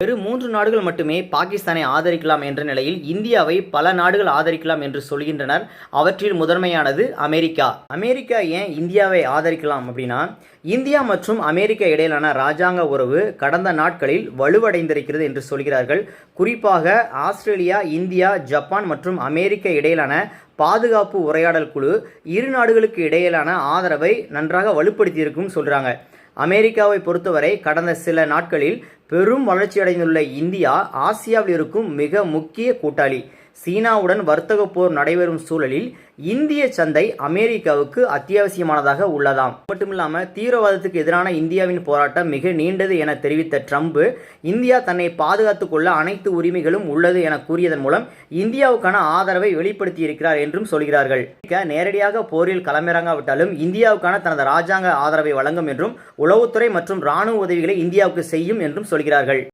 வெறும் 3 நாடுகள் மட்டுமே பாகிஸ்தானை ஆதரிக்கலாம் என்ற நிலையில் இந்தியாவை பல நாடுகள் ஆதரிக்கலாம் என்று சொல்கின்றனர். அவற்றில் முதன்மையானது அமெரிக்கா. அமெரிக்கா ஏன் இந்தியாவை ஆதரிக்கலாம் அப்படின்னா, இந்தியா மற்றும் அமெரிக்கா இடையிலான இராஜாங்க உறவு கடந்த நாட்களில் வலுவடைந்திருக்கிறது என்று சொல்கிறார்கள். குறிப்பாக ஆஸ்திரேலியா, இந்தியா, ஜப்பான் மற்றும் அமெரிக்கா இடையிலான பாதுகாப்பு உரையாடல் குழு இரு நாடுகளுக்கு இடையிலான ஆதரவை நன்றாக வலுப்படுத்தியிருக்கும் சொல்கிறாங்க. அமெரிக்காவை பொறுத்தவரை கடந்த சில நாட்களில் பெரும் வளர்ச்சியடைந்துள்ள இந்தியா ஆசியாவில் இருக்கும் மிக முக்கிய கூட்டாளி. சீனாவுடன் வர்த்தக போர் நடைபெறும் சூழலில் இந்திய சந்தை அமெரிக்காவுக்கு அத்தியாவசியமானதாக உள்ளதாம். மட்டுமில்லாமல் தீவிரவாதத்துக்கு எதிரான இந்தியாவின் போராட்டம் மிக நீண்டது என தெரிவித்த ட்ரம்ப், இந்தியா தன்னை பாதுகாத்துக் கொள்ள அனைத்து உரிமைகளும் உள்ளது என கூறியதன் மூலம் இந்தியாவுக்கான ஆதரவை வெளிப்படுத்தியிருக்கிறார் என்றும் சொல்கிறார்கள். நேரடியாக போரில் களமிறங்காவிட்டாலும் இந்தியாவுக்கான தனது இராஜாங்க ஆதரவை வழங்கும் என்றும், உளவுத்துறை மற்றும் இராணுவ உதவிகளை இந்தியாவுக்கு செய்யும் என்றும் சொல்கிறார்கள்.